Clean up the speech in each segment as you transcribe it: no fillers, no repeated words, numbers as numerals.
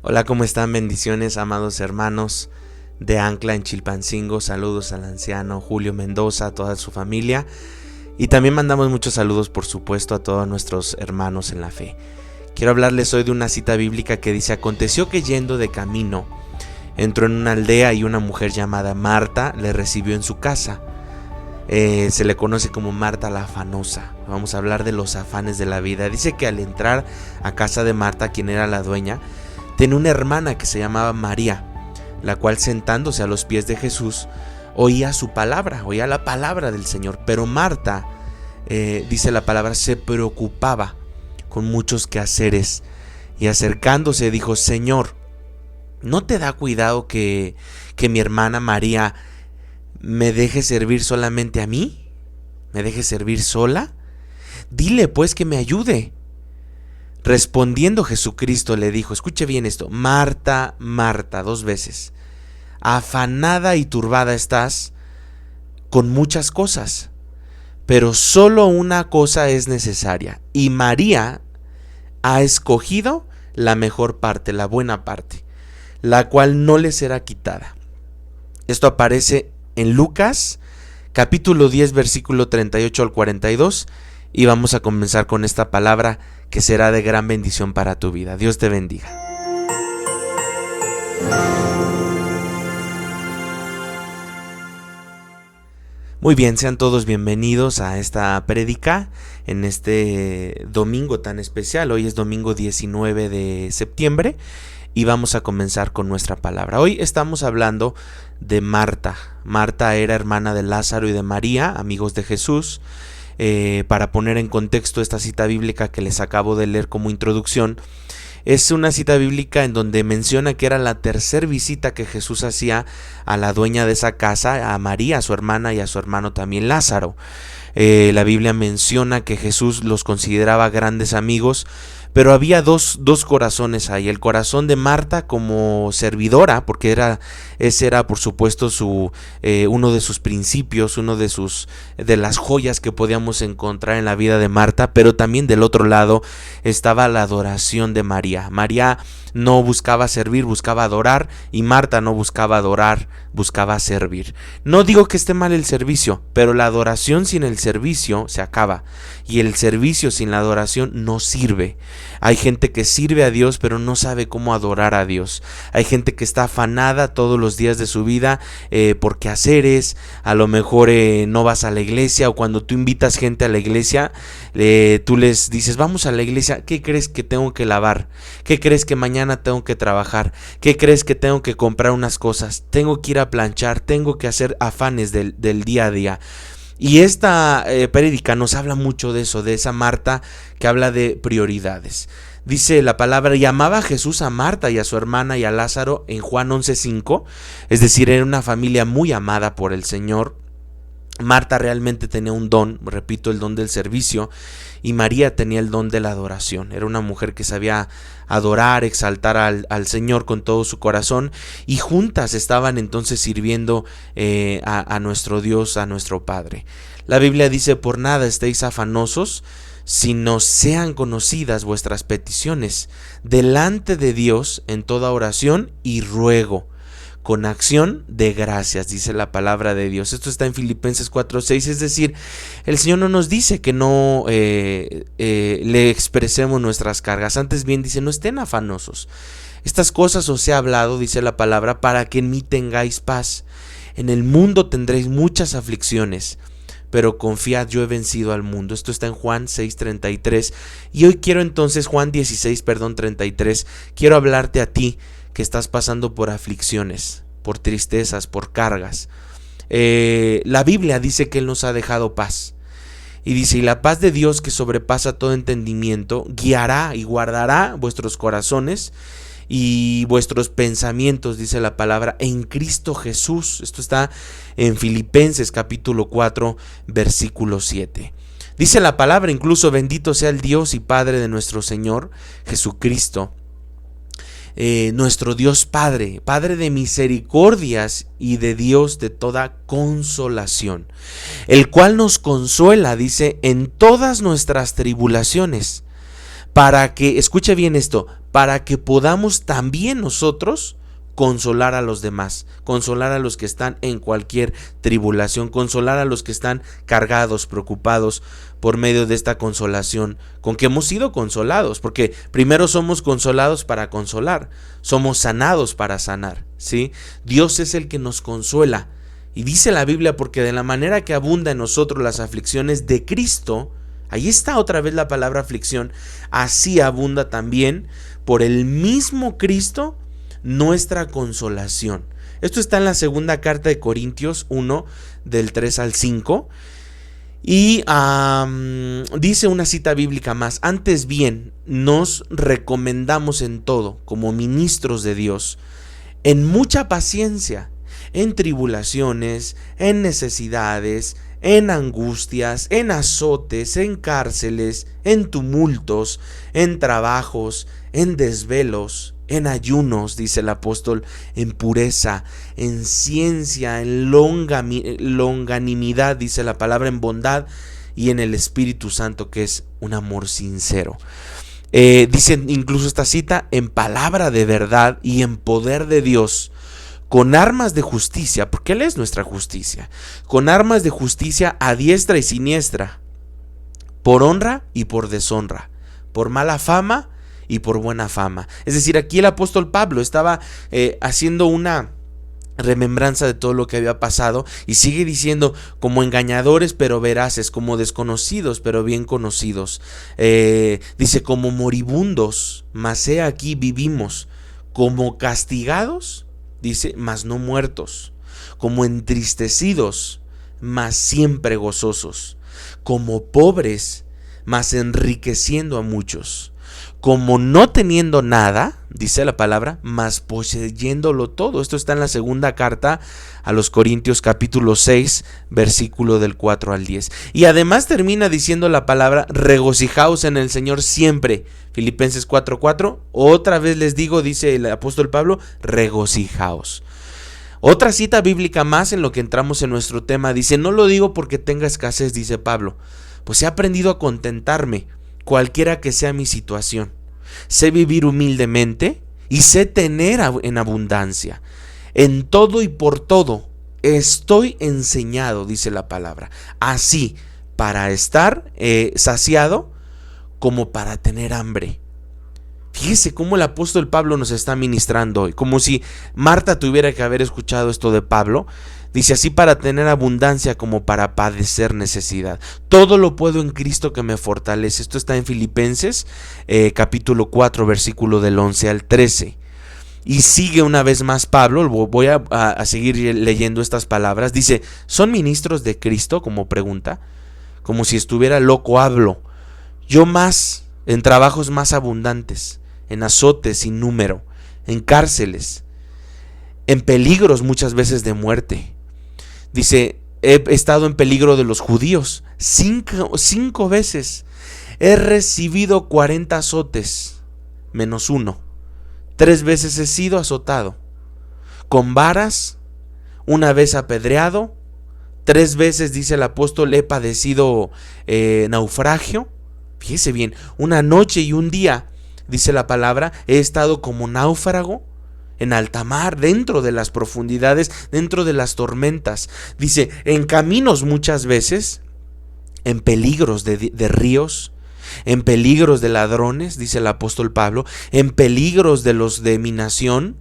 Hola, ¿cómo están? Bendiciones, amados hermanos de Ancla en Chilpancingo. Saludos al anciano Julio Mendoza, a toda su familia. Y también mandamos muchos saludos, por supuesto, a todos nuestros hermanos en la fe. Quiero hablarles hoy de una cita bíblica que dice: aconteció que yendo de camino, entró en una aldea y una mujer llamada Marta le recibió en su casa. Se le conoce como Marta la afanosa. Vamos a hablar de los afanes de la vida. Dice que al entrar a casa de Marta, quien era la dueña, tenía una hermana que se llamaba María, la cual, sentándose a los pies de Jesús, oía su palabra, oía la palabra del Señor. Pero Marta, dice la palabra, se preocupaba con muchos quehaceres, y acercándose dijo: Señor, ¿no te da cuidado que mi hermana María me deje servir solamente a mí? ¿Me deje servir sola? Dile pues que me ayude. Respondiendo Jesucristo le dijo, escuche bien esto: Marta, Marta, 2 veces, afanada y turbada estás con muchas cosas, pero solo una cosa es necesaria, y María ha escogido la mejor parte, la buena parte, la cual no le será quitada. Esto aparece en Lucas capítulo 10 versículo 38 al 42, y vamos a comenzar con esta palabra que será de gran bendición para tu vida. Dios te bendiga. Muy bien, sean todos bienvenidos a esta prédica en este domingo tan especial. Hoy es domingo 19 de septiembre y vamos a comenzar con nuestra palabra. Hoy estamos hablando de Marta. Marta era hermana de Lázaro y de María, amigos de Jesús. Para poner en contexto esta cita bíblica que les acabo de leer como introducción, es una cita bíblica en donde menciona que era la tercera visita que Jesús hacía a la dueña de esa casa, a María, a su hermana, y a su hermano también Lázaro. La Biblia menciona que Jesús los consideraba grandes amigos, pero había dos corazones ahí: el corazón de Marta como servidora, porque ese era por supuesto uno de sus principios, de las joyas que podíamos encontrar en la vida de Marta. Pero también del otro lado estaba la adoración de María. María no buscaba servir, buscaba adorar, y Marta no buscaba adorar, buscaba servir. No digo que esté mal el servicio, pero la adoración sin el servicio se acaba, y el servicio sin la adoración no sirve. Hay gente que sirve a Dios pero no sabe cómo adorar a Dios. Hay gente que está afanada todos los días de su vida por quehaceres. A lo mejor no vas a la iglesia, o cuando tú invitas gente a la iglesia, tú les dices: vamos a la iglesia. ¿Qué crees que tengo que lavar? ¿Qué crees que mañana tengo que trabajar? ¿Qué crees que tengo que comprar unas cosas? Tengo que ir a planchar, tengo que hacer afanes del día a día. Y esta prédica nos habla mucho de eso, de esa Marta que habla de prioridades. Dice la palabra: y amaba Jesús a Marta y a su hermana y a Lázaro, en Juan 11:5, es decir, era una familia muy amada por el Señor. Marta realmente tenía un don, repito, el don del servicio, y María tenía el don de la adoración. Era una mujer que sabía adorar, exaltar al Señor con todo su corazón, y juntas estaban entonces sirviendo a nuestro Dios, a nuestro Padre. La Biblia dice: por nada estéis afanosos, sino sean conocidas vuestras peticiones delante de Dios en toda oración y ruego, con acción de gracias, dice la palabra de Dios. Esto está en Filipenses 4:6, es decir, el Señor no nos dice que no le expresemos nuestras cargas, antes bien dice: no estén afanosos. Estas cosas os he hablado, dice la palabra, para que en mí tengáis paz. En el mundo tendréis muchas aflicciones, pero confiad, yo he vencido al mundo. Esto está en Juan 6:33, y hoy quiero entonces, Juan 33, quiero hablarte a ti que estás pasando por aflicciones, por tristezas, por cargas. La Biblia dice que Él nos ha dejado paz, y dice: y la paz de Dios, que sobrepasa todo entendimiento, guiará y guardará vuestros corazones y vuestros pensamientos, dice la palabra, en Cristo Jesús. Esto está en Filipenses capítulo 4 versículo 7. Dice la palabra incluso: bendito sea el Dios y Padre de nuestro Señor Jesucristo, nuestro Dios Padre, Padre de misericordias y de Dios de toda consolación, el cual nos consuela, dice, en todas nuestras tribulaciones, para que, escuche bien esto, para que podamos también nosotros consolar a los demás, consolar a los que están en cualquier tribulación, consolar a los que están cargados, preocupados, por medio de esta consolación con que hemos sido consolados, porque primero somos consolados para consolar, somos sanados para sanar, ¿sí? Dios es el que nos consuela, y dice la Biblia, porque de la manera que abunda en nosotros las aflicciones de Cristo, ahí está otra vez la palabra aflicción, así abunda también por el mismo Cristo nuestra consolación. Esto está en la segunda carta de Corintios 1 del 3 al 5 y dice una cita bíblica más: antes bien nos recomendamos en todo como ministros de Dios, en mucha paciencia, en tribulaciones, en necesidades, en angustias, en azotes, en cárceles, en tumultos, en trabajos, en desvelos, en ayunos, dice el apóstol, en pureza, en ciencia, en longanimidad, dice la palabra, en bondad y en el Espíritu Santo, que es un amor sincero. Dice incluso esta cita: en palabra de verdad y en poder de Dios, con armas de justicia, porque Él es nuestra justicia, con armas de justicia a diestra y siniestra, por honra y por deshonra, por mala fama y por buena fama. Es decir, aquí el apóstol Pablo estaba haciendo una remembranza de todo lo que había pasado y sigue diciendo: como engañadores pero veraces, como desconocidos pero bien conocidos. Dice: como moribundos, mas he aquí vivimos, como castigados, dice, mas no muertos, como entristecidos, mas siempre gozosos, como pobres, mas enriqueciendo a muchos, como no teniendo nada, dice la palabra, mas poseyéndolo todo. Esto está en la segunda carta a los Corintios capítulo 6, versículo del 4 al 10. Y además termina diciendo la palabra: regocijaos en el Señor siempre. Filipenses 4:4, otra vez les digo, dice el apóstol Pablo, regocijaos. Otra cita bíblica más en lo que entramos en nuestro tema, dice: no lo digo porque tenga escasez, dice Pablo, pues he aprendido a contentarme, cualquiera que sea mi situación. Sé vivir humildemente y sé tener en abundancia. En todo y por todo estoy enseñado, dice la palabra, así para estar saciado como para tener hambre. Fíjese cómo el apóstol Pablo nos está ministrando hoy, como si Marta tuviera que haber escuchado esto de Pablo. Dice: así para tener abundancia como para padecer necesidad. Todo lo puedo en Cristo que me fortalece. Esto está en Filipenses capítulo 4, versículo del 11 al 13. Y sigue una vez más Pablo, voy a seguir leyendo estas palabras. Dice: ¿son ministros de Cristo? Como pregunta. Como si estuviera loco hablo. Yo más, en trabajos más abundantes, en azotes sin número, en cárceles, en peligros muchas veces de muerte. Dice: he estado en peligro de los judíos 5 veces. He recibido 40 azotes, menos 1. 3 veces he sido azotado. Con varas, 1 vez apedreado. 3 veces, dice el apóstol, he padecido naufragio. Fíjese bien, 1 noche y 1 día, dice la palabra, he estado como náufrago en alta mar, dentro de las profundidades, dentro de las tormentas. Dice: en caminos muchas veces, en peligros de ríos, en peligros de ladrones, dice el apóstol Pablo, en peligros de los de mi nación,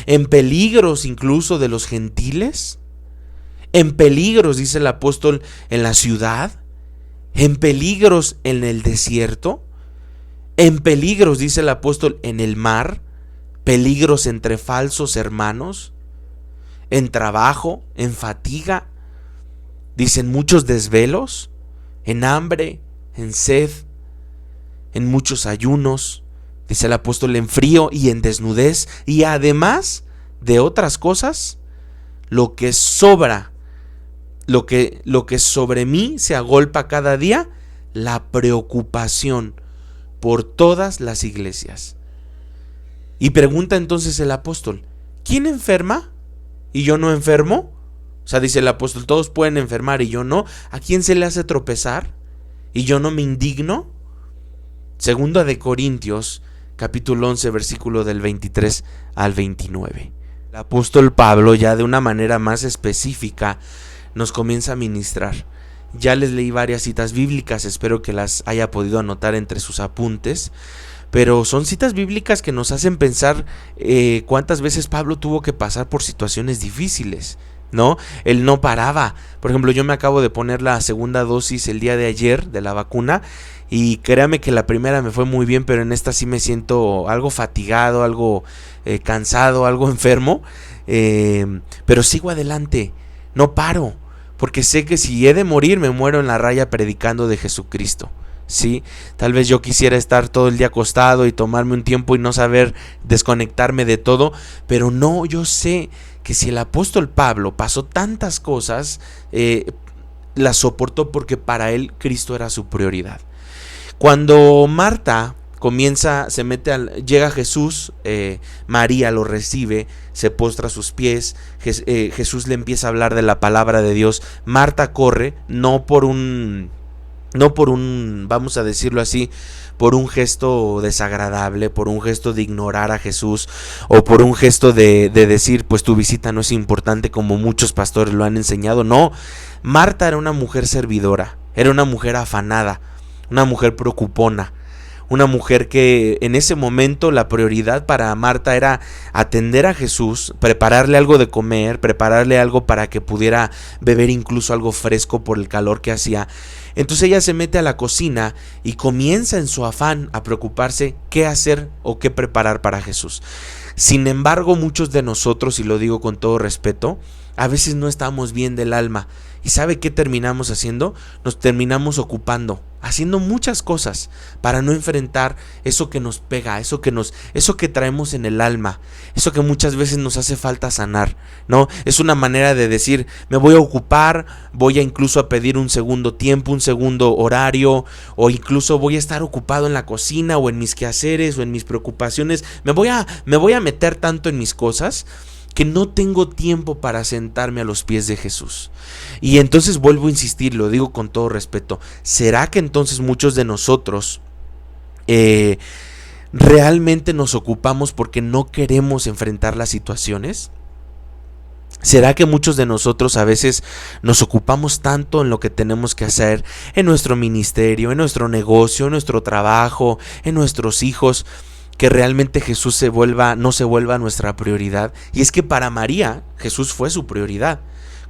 en peligros incluso de los gentiles, en peligros, dice el apóstol, en la ciudad, en peligros en el desierto, en peligros, dice el apóstol, en el mar, peligros entre falsos hermanos, en trabajo, en fatiga, dicen muchos desvelos, en hambre, en sed, en muchos ayunos, dice el apóstol, en frío y en desnudez, y además de otras cosas, lo que sobra, lo que sobre mí se agolpa cada día, la preocupación por todas las iglesias. Y pregunta entonces el apóstol: ¿quién enferma y yo no enfermo? O sea, dice el apóstol, todos pueden enfermar y yo no. ¿A quién se le hace tropezar y yo no me indigno? Segunda de Corintios capítulo 11, versículo del 23 al 29. El apóstol Pablo, ya de una manera más específica, nos comienza a ministrar. Ya les leí varias citas bíblicas, espero que las haya podido anotar entre sus apuntes, pero son citas bíblicas que nos hacen pensar cuántas veces Pablo tuvo que pasar por situaciones difíciles, ¿no? Él no paraba. Por ejemplo, yo me acabo de poner la segunda dosis el día de ayer de la vacuna y créame que la primera me fue muy bien, pero en esta sí me siento algo fatigado, algo cansado, algo enfermo, pero sigo adelante, no paro, porque sé que si he de morir, me muero en la raya predicando de Jesucristo. Sí, tal vez yo quisiera estar todo el día acostado y tomarme un tiempo y no saber desconectarme de todo, pero no, yo sé que si el apóstol Pablo pasó tantas cosas, las soportó porque para él Cristo era su prioridad. Cuando Marta llega Jesús, María lo recibe, se postra a sus pies, Jesús le empieza a hablar de la palabra de Dios. Marta corre, no por un, vamos a decirlo así, por un gesto desagradable, por un gesto de ignorar a Jesús o por un gesto de decir, pues tu visita no es importante como muchos pastores lo han enseñado. No, Marta era una mujer servidora, era una mujer afanada, una mujer preocupona, una mujer que en ese momento la prioridad para Marta era atender a Jesús, prepararle algo de comer, prepararle algo para que pudiera beber incluso algo fresco por el calor que hacía. Entonces ella se mete a la cocina y comienza en su afán a preocuparse qué hacer o qué preparar para Jesús. Sin embargo, muchos de nosotros, y lo digo con todo respeto, a veces no estamos bien del alma. ¿Y sabe qué terminamos haciendo? Nos terminamos ocupando, haciendo muchas cosas para no enfrentar eso que nos pega, eso que traemos en el alma, eso que muchas veces nos hace falta sanar, ¿no? Es una manera de decir, me voy a ocupar, voy a incluso a pedir un segundo tiempo, un segundo horario, o incluso voy a estar ocupado en la cocina o en mis quehaceres o en mis preocupaciones, me voy a meter tanto en mis cosas que no tengo tiempo para sentarme a los pies de Jesús. Y entonces vuelvo a insistir, lo digo con todo respeto, ¿será que entonces muchos de nosotros realmente nos ocupamos porque no queremos enfrentar las situaciones? ¿Será que muchos de nosotros a veces nos ocupamos tanto en lo que tenemos que hacer, en nuestro ministerio, en nuestro negocio, en nuestro trabajo, en nuestros hijos, que realmente Jesús no se vuelva nuestra prioridad? Y es que para María, Jesús fue su prioridad.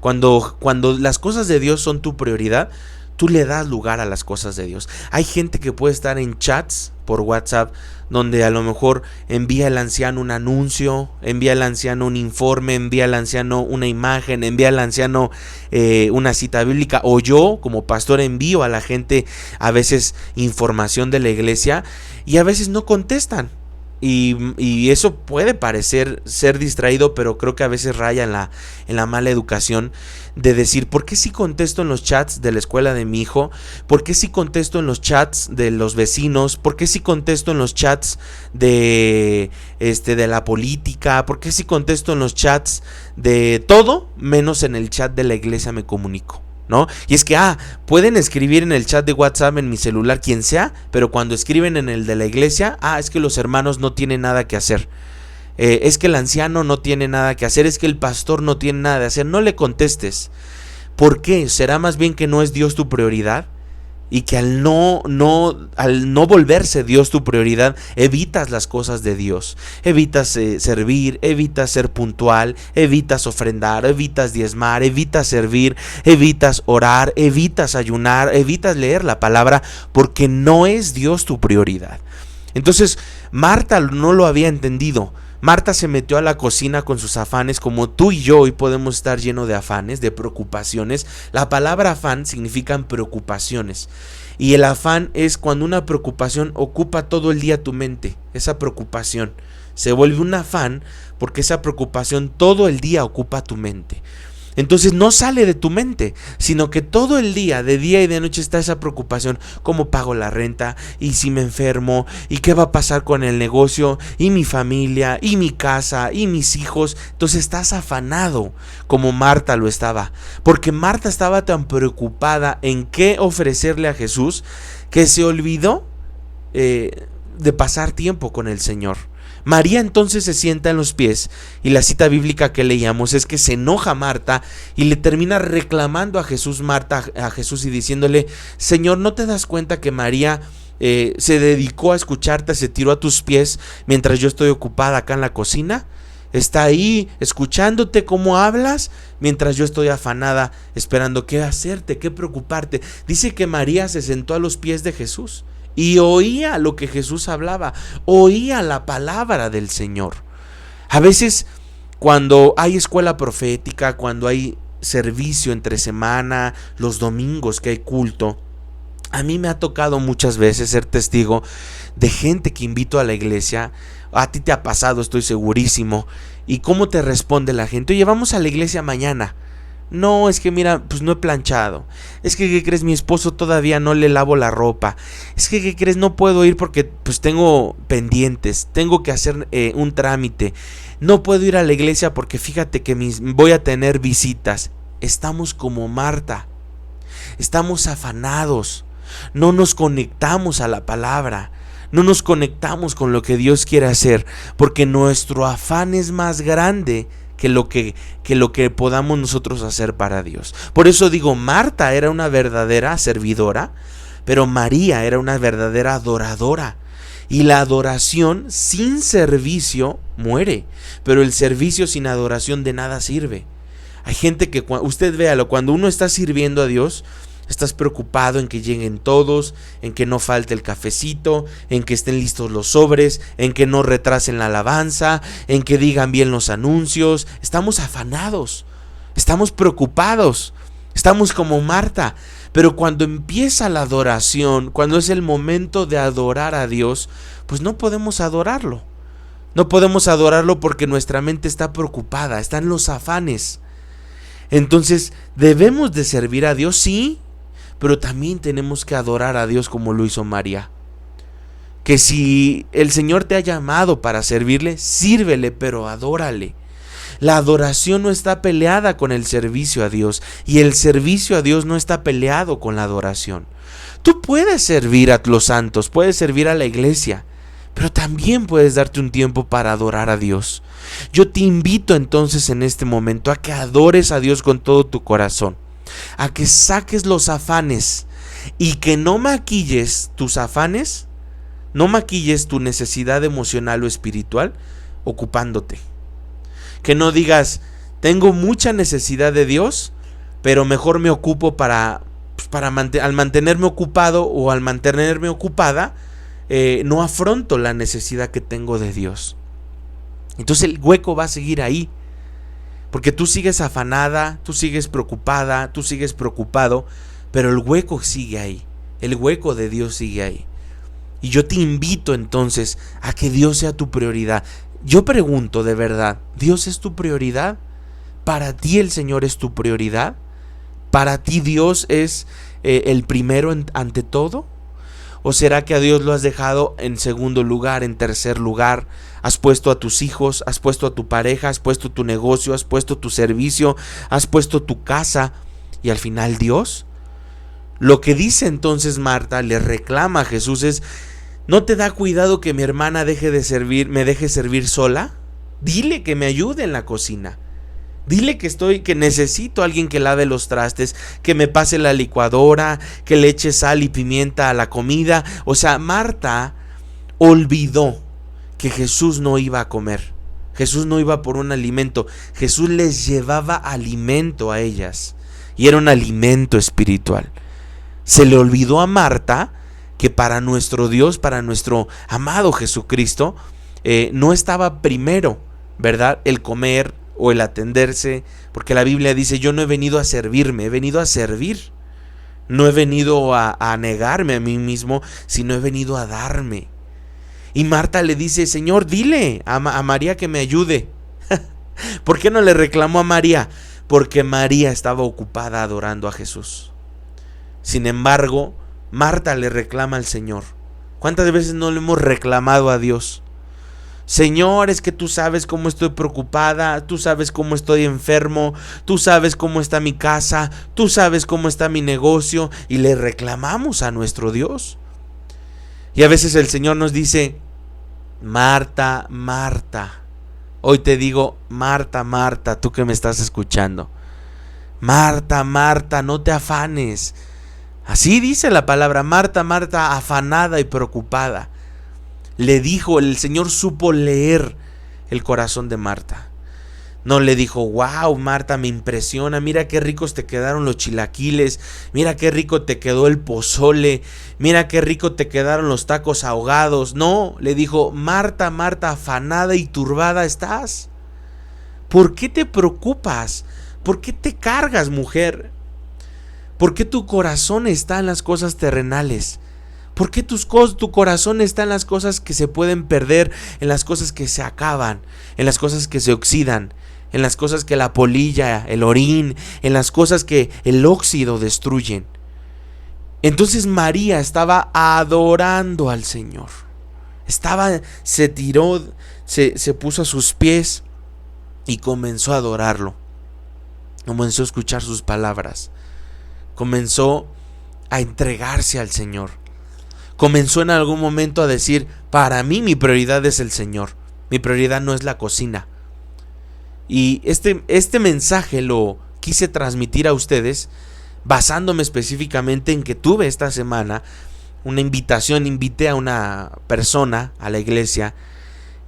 Cuando las cosas de Dios son tu prioridad, tú le das lugar a las cosas de Dios. Hay gente que puede estar en chats por WhatsApp, donde a lo mejor envía al anciano un anuncio, envía al anciano un informe, envía al anciano una imagen, envía al anciano una cita bíblica, o yo como pastor envío a la gente a veces información de la iglesia y a veces no contestan. Y eso puede parecer ser distraído, pero creo que a veces raya en la mala educación de decir, ¿por qué si contesto en los chats de la escuela de mi hijo? ¿Por qué si contesto en los chats de los vecinos? ¿Por qué si contesto en los chats de la política? ¿Por qué si contesto en los chats de todo menos en el chat de la iglesia me comunico? ¿No? Y es que pueden escribir en el chat de WhatsApp, en mi celular, quien sea, pero cuando escriben en el de la iglesia, es que los hermanos no tienen nada que hacer, es que el anciano no tiene nada que hacer, es que el pastor no tiene nada que hacer. No le contestes. ¿Por qué? ¿Será más bien que no es Dios tu prioridad? Y que al no volverse Dios tu prioridad, evitas las cosas de Dios, evitas servir, evitas ser puntual, evitas ofrendar, evitas diezmar, evitas servir, evitas orar, evitas ayunar, evitas leer la palabra, porque no es Dios tu prioridad. Entonces Marta no lo había entendido. Marta se metió a la cocina con sus afanes, como tú y yo hoy podemos estar llenos de afanes, de preocupaciones. La palabra afán significa preocupaciones. Y el afán es cuando una preocupación ocupa todo el día tu mente. Esa preocupación se vuelve un afán porque esa preocupación todo el día ocupa tu mente. Entonces no sale de tu mente, sino que todo el día, de día y de noche, está esa preocupación: ¿cómo pago la renta? ¿Y si me enfermo? ¿Y qué va a pasar con el negocio? ¿Y mi familia? ¿Y mi casa? ¿Y mis hijos? Entonces estás afanado, como Marta lo estaba, porque Marta estaba tan preocupada en qué ofrecerle a Jesús que se olvidó de pasar tiempo con el Señor. María entonces se sienta en los pies y la cita bíblica que leíamos es que se enoja Marta y le termina reclamando a Jesús, a Jesús y diciéndole: Señor, ¿no te das cuenta que María se dedicó a escucharte, se tiró a tus pies mientras yo estoy ocupada acá en la cocina? Está ahí escuchándote cómo hablas mientras yo estoy afanada esperando qué hacerte, qué preocuparte. Dice que María se sentó a los pies de Jesús y oía lo que Jesús hablaba, oía la palabra del Señor. A veces cuando hay escuela profética, cuando hay servicio entre semana, los domingos que hay culto, a mí me ha tocado muchas veces ser testigo de gente que invito a la iglesia. A ti te ha pasado, estoy segurísimo. ¿Y cómo te responde la gente? Oye, vamos a la iglesia mañana. No, es que mira, pues no he planchado. Es que, ¿qué crees? Mi esposo todavía no le lavo la ropa. Es que, ¿qué crees? No puedo ir porque pues tengo pendientes. Tengo que hacer un trámite. No puedo ir a la iglesia porque fíjate que voy a tener visitas. Estamos como Marta. Estamos afanados. No nos conectamos a la palabra. No nos conectamos con lo que Dios quiere hacer, porque nuestro afán es más grande que lo que podamos nosotros hacer para Dios. Por eso digo, Marta era una verdadera servidora, pero María era una verdadera adoradora. Y la adoración sin servicio muere, pero el servicio sin adoración de nada sirve. Hay gente que, usted véalo, cuando uno está sirviendo a Dios, estás preocupado en que lleguen todos, en que no falte el cafecito, en que estén listos los sobres, en que no retrasen la alabanza, en que digan bien los anuncios. Estamos afanados, estamos preocupados, estamos como Marta. Pero cuando empieza la adoración, cuando es el momento de adorar a Dios, pues no podemos adorarlo. No podemos adorarlo porque nuestra mente está preocupada, están los afanes. Entonces, ¿debemos de servir a Dios? Sí. Pero también tenemos que adorar a Dios como lo hizo María. Que si el Señor te ha llamado para servirle, sírvele, pero adórale. La adoración no está peleada con el servicio a Dios, y el servicio a Dios no está peleado con la adoración. Tú puedes servir a los santos, puedes servir a la iglesia, pero también puedes darte un tiempo para adorar a Dios. Yo te invito entonces en este momento a que adores a Dios con todo tu corazón, a que saques los afanes y que no maquilles tus afanes, no maquilles tu necesidad emocional o espiritual ocupándote. Que no digas, tengo mucha necesidad de Dios, pero mejor me ocupo al mantenerme ocupado o al mantenerme ocupada, no afronto la necesidad que tengo de Dios. Entonces el hueco va a seguir ahí. Porque tú sigues afanada, tú sigues preocupada, tú sigues preocupado, pero el hueco sigue ahí, el hueco de Dios sigue ahí. Y yo te invito entonces a que Dios sea tu prioridad. Yo pregunto de verdad, ¿Dios es tu prioridad? ¿Para ti el Señor es tu prioridad? ¿Para ti Dios es el primero ante todo? ¿O será que a Dios lo has dejado en segundo lugar, en tercer lugar? Has puesto a tus hijos, has puesto a tu pareja, has puesto tu negocio, has puesto tu servicio, has puesto tu casa, y al final Dios. Lo que dice entonces Marta, le reclama a Jesús es: ¿no te da cuidado que mi hermana me deje servir sola? Dile que me ayude en la cocina. Dile que necesito a alguien que lave los trastes, que me pase la licuadora, que le eche sal y pimienta a la comida. O sea, Marta olvidó que Jesús no iba a comer. Jesús no iba por un alimento. Jesús les llevaba alimento a ellas. Y era un alimento espiritual. Se le olvidó a Marta que para nuestro Dios, para nuestro amado Jesucristo, no estaba primero, ¿verdad?, el comer o el atenderse, porque la Biblia dice: yo no he venido a servirme, he venido a servir. No he venido a negarme a mí mismo, sino he venido a darme. Y Marta le dice: Señor, dile a María que me ayude. ¿Por qué no le reclamó a María? Porque María estaba ocupada adorando a Jesús. Sin embargo, Marta le reclama al Señor. ¿Cuántas veces no le hemos reclamado a Dios? Señor, es que tú sabes cómo estoy preocupada, tú sabes cómo estoy enfermo, tú sabes cómo está mi casa, tú sabes cómo está mi negocio, y le reclamamos a nuestro Dios. Y a veces el Señor nos dice: Marta, Marta. Hoy te digo: Marta, Marta, tú que me estás escuchando. Marta, Marta, no te afanes. Así dice la palabra: Marta, Marta, afanada y preocupada. Le dijo, el Señor supo leer el corazón de Marta. No le dijo: wow, Marta, me impresiona, mira qué ricos te quedaron los chilaquiles, mira qué rico te quedó el pozole, mira qué rico te quedaron los tacos ahogados. No, le dijo: Marta, Marta, afanada y turbada estás. ¿Por qué te preocupas? ¿Por qué te cargas, mujer? ¿Por qué tu corazón está en las cosas terrenales? ¿Por qué tu corazón está en las cosas que se pueden perder, en las cosas que se acaban, en las cosas que se oxidan, en las cosas que la polilla, el orín, en las cosas que el óxido destruyen? Entonces María estaba adorando al Señor. Se tiró, se puso a sus pies y comenzó a adorarlo. Comenzó a escuchar sus palabras. Comenzó a entregarse al Señor. Comenzó en algún momento a decir: para mí mi prioridad es el Señor. Mi prioridad no es la cocina. Y este mensaje lo quise transmitir a ustedes basándome específicamente en que tuve esta semana una invitación. Invité a una persona a la iglesia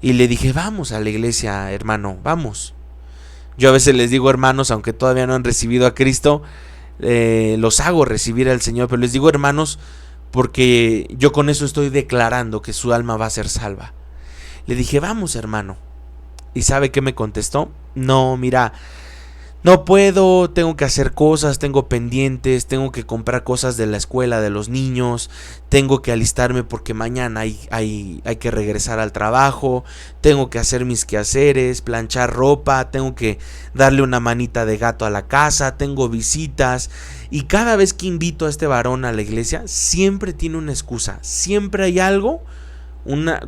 y le dije: vamos a la iglesia, hermano, vamos. Yo a veces les digo hermanos, aunque todavía no han recibido a Cristo, los hago recibir al Señor, pero les digo hermanos porque yo con eso estoy declarando que su alma va a ser salva. Le dije: vamos, hermano. ¿Y sabe qué me contestó? No, mira, no puedo, tengo que hacer cosas, tengo pendientes, tengo que comprar cosas de la escuela de los niños, tengo que alistarme porque mañana hay que regresar al trabajo, tengo que hacer mis quehaceres, planchar ropa, tengo que darle una manita de gato a la casa, tengo visitas. Y cada vez que invito a este varón a la iglesia, siempre tiene una excusa, siempre hay algo,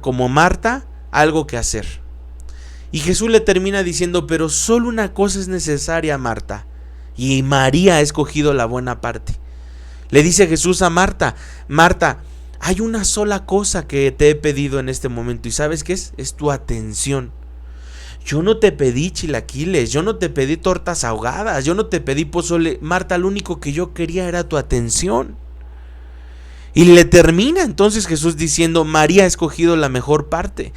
como Marta, algo que hacer. Y Jesús le termina diciendo: pero solo una cosa es necesaria, Marta, y María ha escogido la buena parte. Le dice Jesús a Marta: Marta, hay una sola cosa que te he pedido en este momento, ¿y sabes qué es? Es tu atención. Yo no te pedí chilaquiles, yo no te pedí tortas ahogadas, yo no te pedí pozole. Marta, lo único que yo quería era tu atención. Y le termina entonces Jesús diciendo: María ha escogido la mejor parte.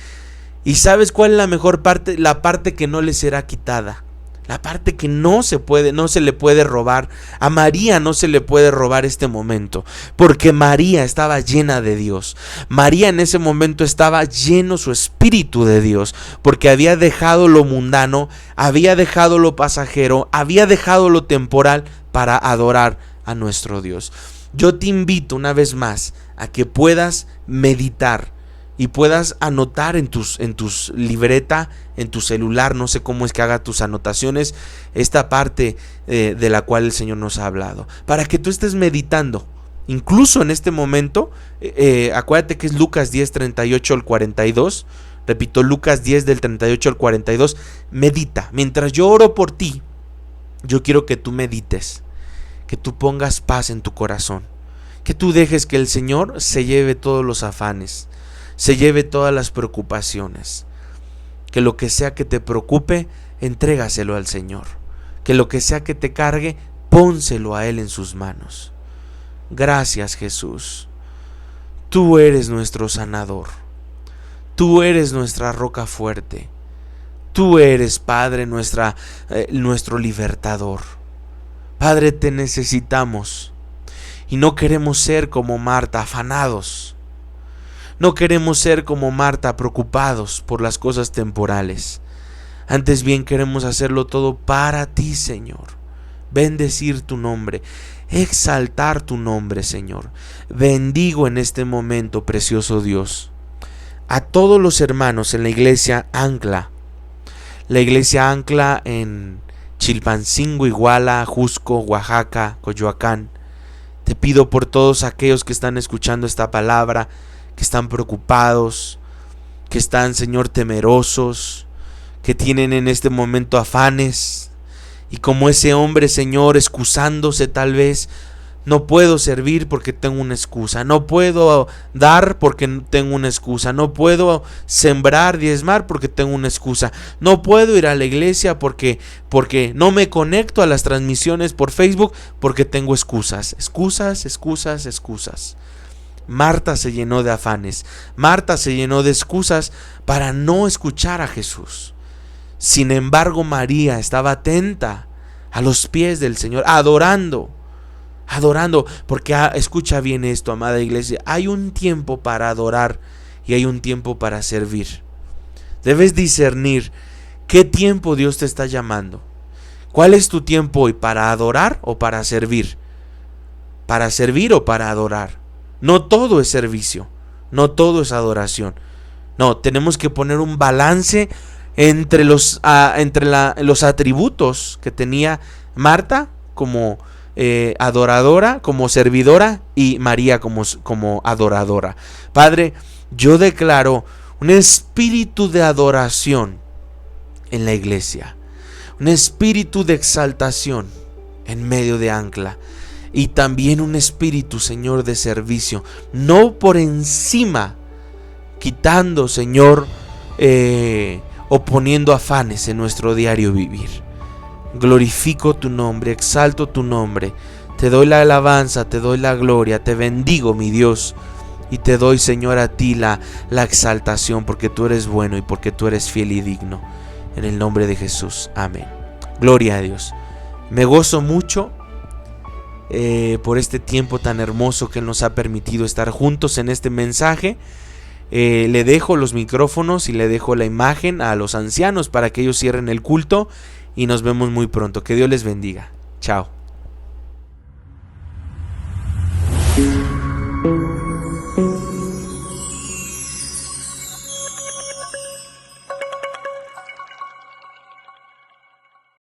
¿Y sabes cuál es la mejor parte? La parte que no le será quitada. La parte que no se le puede robar. A María no se le puede robar este momento, porque María estaba llena de Dios. María en ese momento estaba lleno su espíritu de Dios, porque había dejado lo mundano, había dejado lo pasajero, había dejado lo temporal para adorar a nuestro Dios. Yo te invito una vez más a que puedas meditar y puedas anotar en tus libreta, en tu celular, no sé cómo es que haga tus anotaciones, esta parte de la cual el Señor nos ha hablado, para que tú estés meditando, incluso en este momento. Acuérdate que es Lucas 10, 38 al 42, repito, Lucas 10 del 38 al 42, medita, mientras yo oro por ti, yo quiero que tú medites, que tú pongas paz en tu corazón, que tú dejes que el Señor se lleve todos los afanes, se lleve todas las preocupaciones. Que lo que sea que te preocupe, entrégaselo al Señor. Que lo que sea que te cargue, pónselo a Él en sus manos. Gracias, Jesús. Tú eres nuestro sanador. Tú eres nuestra roca fuerte. Tú eres, Padre, nuestro libertador. Padre, te necesitamos. Y no queremos ser como Marta, afanados. No queremos ser como Marta, preocupados por las cosas temporales. Antes bien queremos hacerlo todo para ti, Señor. Bendecir tu nombre, exaltar tu nombre, Señor. Bendigo en este momento, precioso Dios, a todos los hermanos en la iglesia Ancla. La iglesia Ancla en Chilpancingo, Iguala, Jusco, Oaxaca, Coyoacán. Te pido por todos aquellos que están escuchando esta palabra, que están preocupados, que están, Señor, temerosos, que tienen en este momento afanes, y como ese hombre, Señor, excusándose tal vez No puedo servir porque tengo una excusa. No puedo dar porque tengo una excusa. No puedo sembrar, diezmar porque tengo una excusa. No puedo ir a la iglesia porque no me conecto a las transmisiones por Facebook porque tengo excusas. Excusas, excusas, excusas. Marta se llenó de afanes. Marta se llenó de excusas para no escuchar a Jesús. Sin embargo, María estaba atenta a los pies del Señor, adorando, porque escucha bien esto, amada iglesia, hay un tiempo para adorar y hay un tiempo para servir. Debes discernir qué tiempo Dios te está llamando. ¿Cuál es tu tiempo hoy? ¿Para adorar o para servir? ¿Para servir o para adorar? No todo es servicio, no todo es adoración. No, tenemos que poner un balance entre los atributos que tenía Marta como adoradora, como servidora, y María como adoradora. Padre, yo declaro un espíritu de adoración en la iglesia, un espíritu de exaltación en medio de Ancla, y también un espíritu, Señor, de servicio, no por encima, quitando, Señor, o poniendo afanes en nuestro diario vivir. Glorifico tu nombre, exalto tu nombre, te doy la alabanza, te doy la gloria, te bendigo, mi Dios, y te doy, Señor, a ti la exaltación, porque tú eres bueno y porque tú eres fiel y digno. En el nombre de Jesús, amén. Gloria a Dios. Me gozo mucho por este tiempo tan hermoso que Él nos ha permitido estar juntos en este mensaje. Le dejo los micrófonos y le dejo la imagen a los ancianos para que ellos cierren el culto, y nos vemos muy pronto. Que Dios les bendiga. Chao.